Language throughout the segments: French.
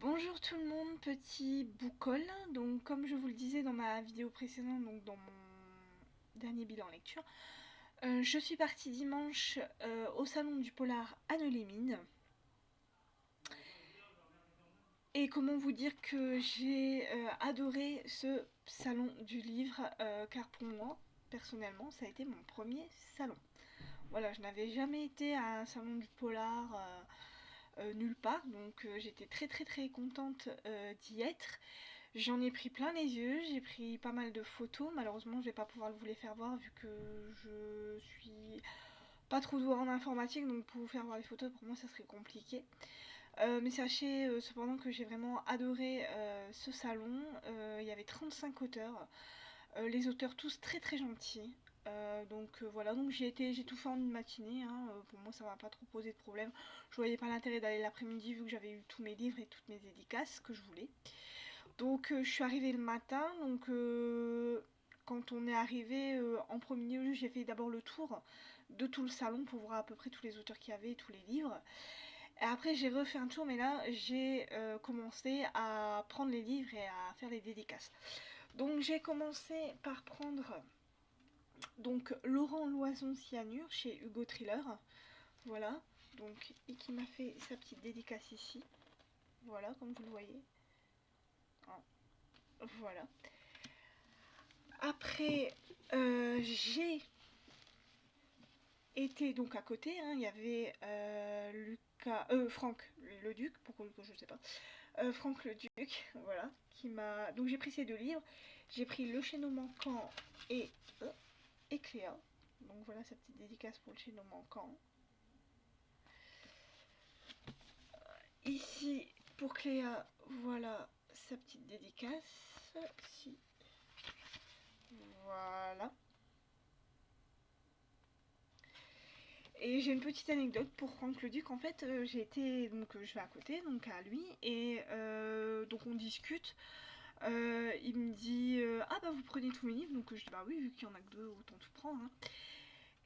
Bonjour tout le monde, petit boucol. Donc comme je vous le disais dans ma vidéo précédente, donc dans mon dernier bilan lecture, je suis partie dimanche au salon du polar à Neulémine. Et comment vous dire que j'ai adoré ce salon du livre, car pour moi, personnellement, ça a été mon premier salon. Voilà, je n'avais jamais été à un salon du polar nulle part, donc j'étais très contente d'y être. J'en ai pris plein les yeux, j'ai pris pas mal de photos. Malheureusement, je vais pas pouvoir vous les faire voir vu que je suis pas trop douée en informatique, donc pour vous faire voir les photos, pour moi, ça serait compliqué. Mais sachez cependant que j'ai vraiment adoré ce salon. Il y avait 35 auteurs, les auteurs tous très gentils. Voilà, donc j'ai tout fait en une matinée, hein. Pour moi ça m'a pas trop posé de problème. Je voyais pas l'intérêt d'aller l'après-midi vu que j'avais eu tous mes livres et toutes mes dédicaces que je voulais. Donc je suis arrivée le matin, donc quand on est arrivé en premier lieu, j'ai fait d'abord le tour de tout le salon pour voir à peu près tous les auteurs qu'il y avait et tous les livres. Et après j'ai refait un tour, mais là j'ai commencé à prendre les livres et à faire les dédicaces. Donc j'ai commencé par prendre donc Laurent Loison Cyanure chez Hugo Thriller. Voilà, donc et qui m'a fait sa petite dédicace ici. Voilà, comme vous le voyez. Hein, voilà. Après, j'ai été donc à côté, hein, il y avait Franck le Duc, pourquoi je sais pas, Franck le Duc, voilà, qui m'a. Donc j'ai pris ces deux livres, j'ai pris Le Chêneau Manquant et Cléa. Donc voilà sa petite dédicace pour Le Chêneau Manquant. Ici pour Cléa, voilà sa petite dédicace. Si. Voilà. Et j'ai une petite anecdote pour Franck Leduc. En fait, j'ai été donc je vais à côté, donc à lui, et donc on discute. Il me dit ah bah vous prenez tous mes livres, donc je dis bah oui vu qu'il y en a que deux, autant tout prendre. Hein.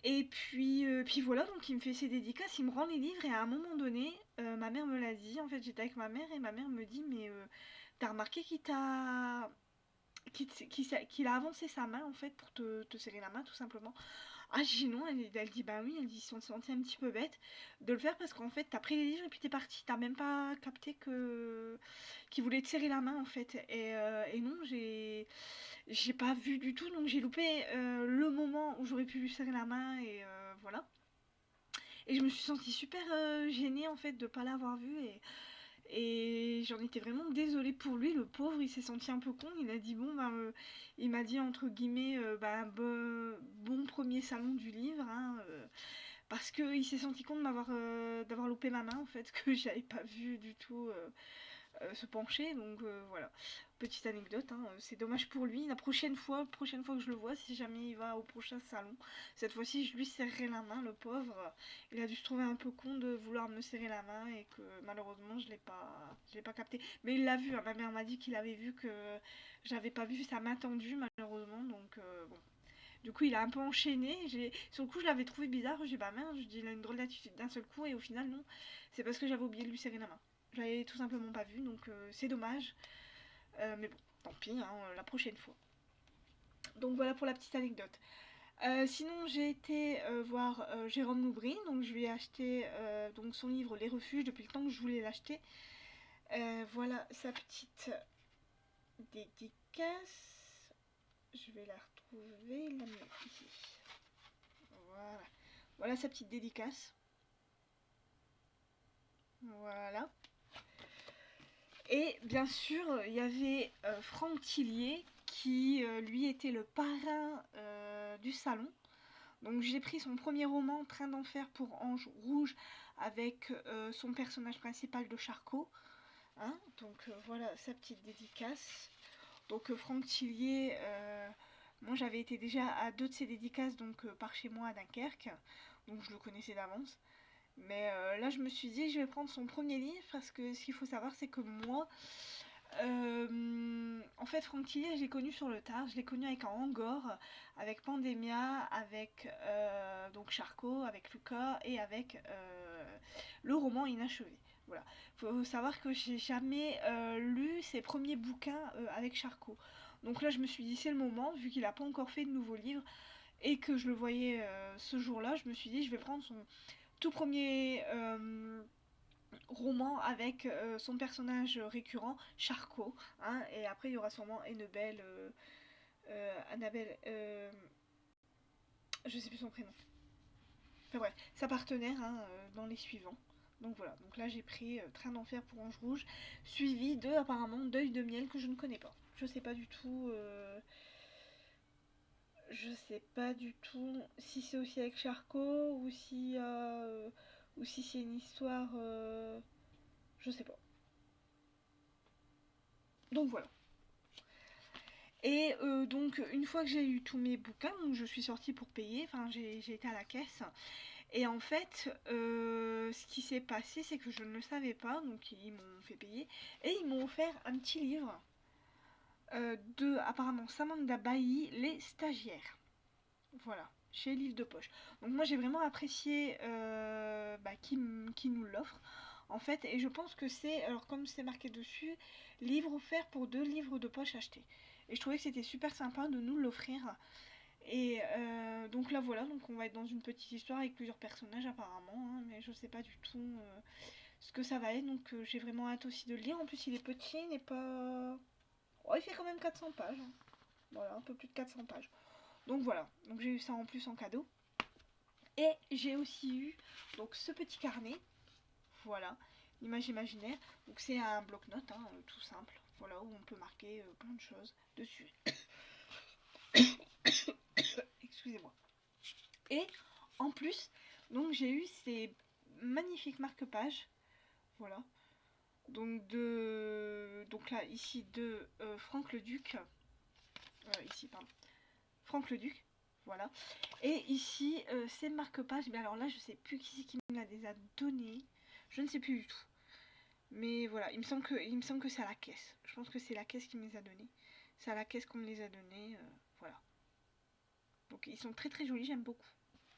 Et puis voilà, donc il me fait ses dédicaces, il me rend les livres et à un moment donné, ma mère me l'a dit. En fait, j'étais avec ma mère et ma mère me dit mais t'as remarqué qu'il a avancé sa main en fait pour te serrer la main tout simplement. Ah, j'ai dit non, elle dit bah oui, elle dit si on se sentait un petit peu bête de le faire parce qu'en fait t'as pris les livres et puis t'es parti, t'as même pas capté que qu'il voulait te serrer la main en fait. Et non, j'ai pas vu du tout, donc j'ai loupé le moment où j'aurais pu lui serrer la main et voilà. Et je me suis sentie super gênée en fait de pas l'avoir vu et j'en étais vraiment désolée pour lui, le pauvre, il s'est senti un peu con. Il a dit bon, bah, il m'a dit entre guillemets, bah, bon premier salon du livre, hein, parce qu'il s'est senti con de d'avoir loupé ma main en fait, que j'avais pas vu du tout se pencher. Donc voilà, petite anecdote. Hein, c'est dommage pour lui. La prochaine fois que je le vois, si jamais il va au prochain salon, cette fois-ci je lui serrerai la main, le pauvre. Il a dû se trouver un peu con de vouloir me serrer la main et que malheureusement je l'ai pas capté. Mais il l'a vu. Hein, ma mère m'a dit qu'il avait vu que j'avais pas vu sa main tendue malheureusement. Donc bon. Du coup, il a un peu enchaîné. Sur le coup, je l'avais trouvé bizarre. J'ai dit, bah merde, je dis, il a une drôle d'attitude d'un seul coup. Et au final, non. C'est parce que j'avais oublié de lui serrer la main. Je l'avais tout simplement pas vu. Donc, c'est dommage. Mais bon, tant pis, hein, la prochaine fois. Donc, voilà pour la petite anecdote. Sinon, j'ai été voir Jérôme Loubry. Donc, je lui ai acheté donc son livre Les Refuges depuis le temps que je voulais l'acheter. Voilà sa petite dédicace. Je vais la retrouver. La ici. Voilà. Voilà sa petite dédicace. Voilà. Et bien sûr, il y avait Franck Tillier qui, lui, était le parrain du salon. Donc j'ai pris son premier roman, Train d'enfer pour Ange Rouge, avec son personnage principal de Charcot. Hein, donc voilà sa petite dédicace. Donc Franck Tillier, moi j'avais été déjà à deux de ses dédicaces donc par chez moi à Dunkerque, donc je le connaissais d'avance. Mais là je me suis dit je vais prendre son premier livre parce que ce qu'il faut savoir c'est que moi, en fait Franck Tillier je l'ai connu sur le tard, je l'ai connu avec Angor, avec Pandemia, avec donc Charcot, avec Lucas et avec le roman Inachevé. Voilà. Faut savoir que j'ai jamais lu ses premiers bouquins avec Charcot. Donc là, je me suis dit, c'est le moment, vu qu'il n'a pas encore fait de nouveaux livres et que je le voyais ce jour-là, je me suis dit, je vais prendre son tout premier roman avec son personnage récurrent, Charcot. Hein, et après, il y aura sûrement Annabelle, je sais plus son prénom. Enfin bref, sa partenaire hein, dans les suivants. Donc voilà, donc là j'ai pris Train d'enfer pour Ange Rouge, suivi de apparemment Deuil de miel que je ne connais pas. Je sais pas du tout. Je sais pas du tout si c'est aussi avec Charcot ou si c'est une histoire. Je sais pas. Donc voilà. Et donc une fois que j'ai eu tous mes bouquins, donc je suis sortie pour payer, enfin j'ai été à la caisse. Et en fait, ce qui s'est passé, c'est que je ne le savais pas, donc ils m'ont fait payer. Et ils m'ont offert un petit livre de, apparemment, Samantha Bailly, Les Stagiaires. Voilà, chez Livre de Poche. Donc moi j'ai vraiment apprécié qui nous l'offre, en fait. Et je pense que c'est, alors comme c'est marqué dessus, livre offert pour 2 livres de poche achetés. Et je trouvais que c'était super sympa de nous l'offrir. Et donc là voilà, donc on va être dans une petite histoire avec plusieurs personnages apparemment, hein, mais je sais pas du tout ce que ça va être, donc j'ai vraiment hâte aussi de le lire. En plus il est petit, il n'est pas... Oh, il fait quand même 400 pages, hein. Voilà, un peu plus de 400 pages. Donc voilà, donc j'ai eu ça en plus en cadeau. Et j'ai aussi eu donc ce petit carnet, voilà, l'image imaginaire. Donc c'est un bloc-notes, hein, tout simple, voilà, où on peut marquer plein de choses dessus. Excusez-moi. Et en plus, donc j'ai eu ces magnifiques marque-pages, voilà. Donc là ici de Franck Leduc, ici pardon, Franck Leduc, voilà. Et ici ces marque-pages, mais alors là je sais plus qui me les a donné, je ne sais plus du tout. Mais voilà, il me semble que c'est à la caisse. Je pense que c'est la caisse qui me les a donnés. C'est à la caisse qu'on me les a donnés, voilà. Donc ils sont très très jolis, j'aime beaucoup.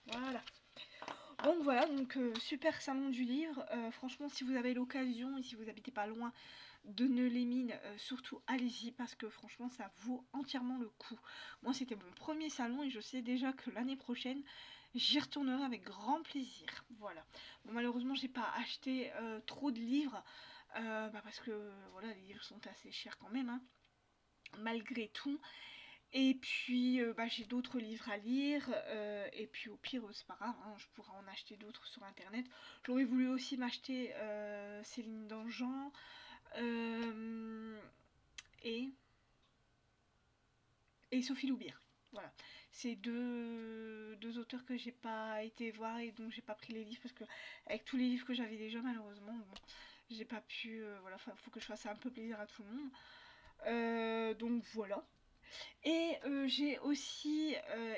Voilà. Donc voilà, donc super salon du livre. Franchement, si vous avez l'occasion et si vous habitez pas loin de Neulémine, surtout allez-y parce que franchement, ça vaut entièrement le coup. Moi, c'était mon premier salon et je sais déjà que l'année prochaine, j'y retournerai avec grand plaisir. Voilà. Bon, malheureusement, j'ai pas acheté trop de livres parce que voilà, les livres sont assez chers quand même, hein, malgré tout. Et puis j'ai d'autres livres à lire, et puis au pire c'est pas grave, hein, je pourrais en acheter d'autres sur internet. J'aurais voulu aussi m'acheter Céline Dangean euh, et, et Sophie Loubière. Voilà, c'est deux auteurs que j'ai pas été voir et dont j'ai pas pris les livres parce que avec tous les livres que j'avais déjà malheureusement, bon, j'ai pas pu, voilà, faut que je fasse un peu plaisir à tout le monde. Donc voilà. Et j'ai aussi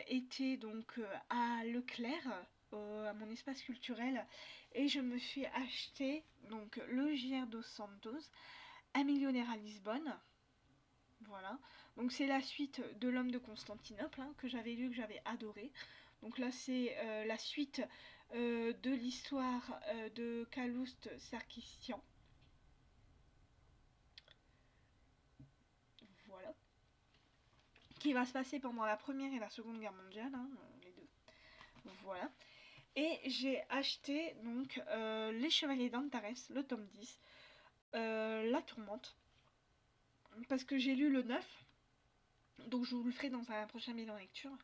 été donc à Leclerc, à mon espace culturel, et je me suis acheté donc le JR dos Santos, Un millionnaire à Lisbonne. Voilà. Donc c'est la suite de L'homme de Constantinople hein, que j'avais lu, que j'avais adoré. Donc là c'est la suite de l'histoire de Calouste Sarkissian. Voilà. Qui va se passer pendant la Première et la Seconde Guerre mondiale, hein, les deux. Voilà. Et j'ai acheté donc Les Chevaliers d'Antares, le tome 10, La Tourmente, parce que j'ai lu le 9, donc je vous le ferai dans un prochain bilan lecture.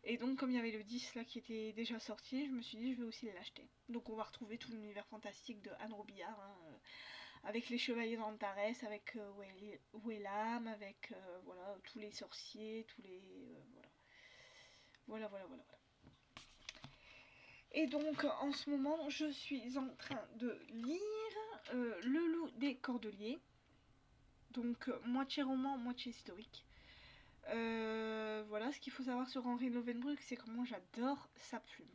Et donc comme il y avait le 10 là qui était déjà sorti, je me suis dit je vais aussi l'acheter. Donc on va retrouver tout l'univers fantastique de Anne Robillard, hein, avec les Chevaliers d'Antares, avec Wellam, avec voilà, tous les sorciers, tous les... voilà. Voilà. Et donc en ce moment, je suis en train de lire Le Loup des Cordeliers. Donc moitié roman, moitié historique. Voilà, ce qu'il faut savoir sur Henri Lovenbruck, c'est que moi j'adore sa plume.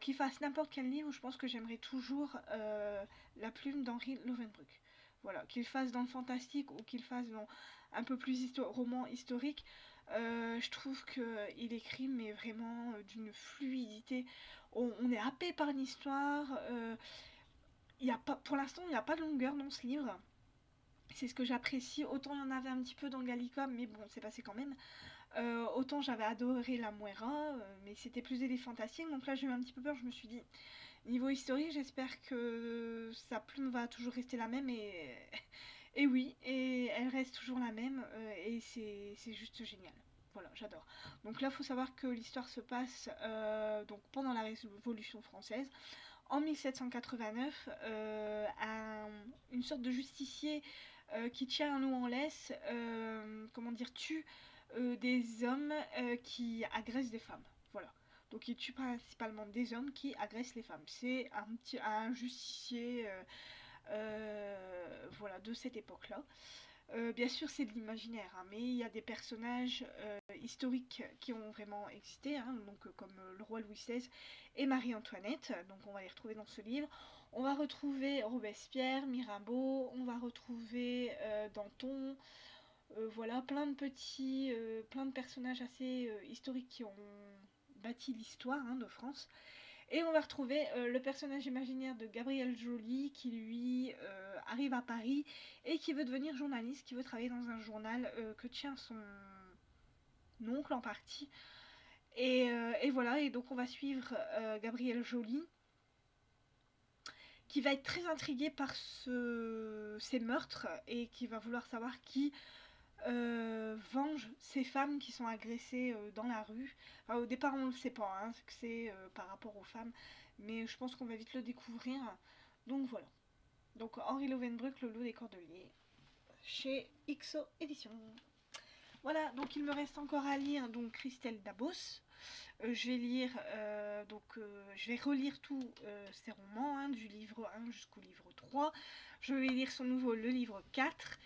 Qu'il fasse n'importe quel livre, je pense que j'aimerais toujours la plume d'Henri Lovenbruck. Voilà, qu'il fasse dans le fantastique ou qu'il fasse dans un peu plus roman historique, je trouve qu'il écrit mais vraiment d'une fluidité. On est happé par l'histoire, y a pas, pour l'instant, il n'y a pas de longueur dans ce livre. C'est ce que j'apprécie. Autant il y en avait un petit peu dans Gallicum, mais bon, c'est passé quand même. Autant j'avais adoré La Moira, mais c'était plus des fantastiques. Donc là, j'ai eu un petit peu peur. Je me suis dit, niveau historique, j'espère que sa plume va toujours rester la même. Et oui, et elle reste toujours la même. Et c'est juste génial. Voilà, j'adore. Donc là, il faut savoir que l'histoire se passe donc pendant la Révolution française. En 1789, une sorte de justicier qui tient un loup en laisse, comment dire, tue des hommes qui agressent des femmes. Voilà. Donc il tue principalement des hommes qui agressent les femmes. C'est un justicier voilà, de cette époque-là. Bien sûr, c'est de l'imaginaire, hein, mais il y a des personnages historiques qui ont vraiment existé, hein, donc, comme le roi Louis XVI et Marie-Antoinette. Donc on va les retrouver dans ce livre. On va retrouver Robespierre, Mirabeau, on va retrouver Danton. Voilà, plein de personnages assez historiques qui ont bâti l'histoire, hein, de France. Et on va retrouver le personnage imaginaire de Gabriel Joly qui lui arrive à Paris et qui veut devenir journaliste, qui veut travailler dans un journal que tient son oncle en partie. Et voilà, et donc on va suivre Gabriel Joly qui va être très intrigué par ces meurtres et qui va vouloir savoir qui venge ces femmes qui sont agressées dans la rue. Enfin, au départ, on ne le sait pas, hein, que c'est par rapport aux femmes, mais je pense qu'on va vite le découvrir. Donc voilà. Donc Henri Lovenbruck, Le Loup des Cordeliers, chez XO Éditions. Voilà, donc il me reste encore à lire donc Christelle Dabos. Je vais lire, je vais relire tous ses romans, hein, du livre 1 jusqu'au livre 3. Je vais lire son nouveau, le livre 4.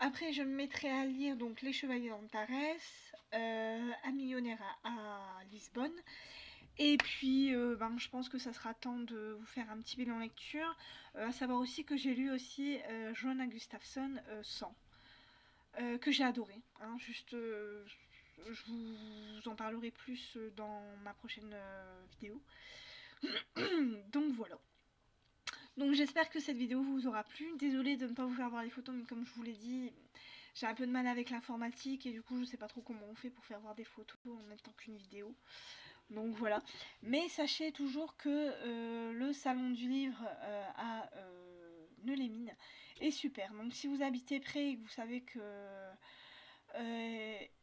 Après, je me mettrai à lire donc Les Chevaliers d'Antares, Un millionnaire à Lisbonne. Et puis, je pense que ça sera temps de vous faire un petit bilan lecture. À savoir aussi que j'ai lu aussi Johanna Gustafsson 100, que j'ai adoré. Hein, juste, je vous en parlerai plus dans ma prochaine vidéo. Donc voilà. Donc j'espère que cette vidéo vous aura plu. Désolée de ne pas vous faire voir les photos, mais comme je vous l'ai dit, j'ai un peu de mal avec l'informatique et du coup je sais pas trop comment on fait pour faire voir des photos en même temps qu'une vidéo. Donc voilà. Mais sachez toujours que le salon du livre à Neux-les-Mines est super. Donc si vous habitez près et que vous savez que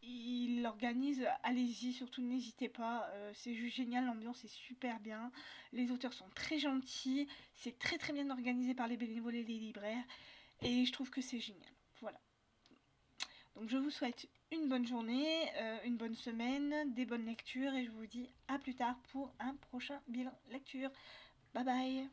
il l'organise, allez-y, surtout n'hésitez pas, c'est juste génial, l'ambiance est super bien, les auteurs sont très gentils, c'est très très bien organisé par les bénévoles et les libraires, et je trouve que c'est génial. Voilà. Donc je vous souhaite une bonne journée, une bonne semaine, des bonnes lectures, et je vous dis à plus tard pour un prochain bilan lecture. Bye bye.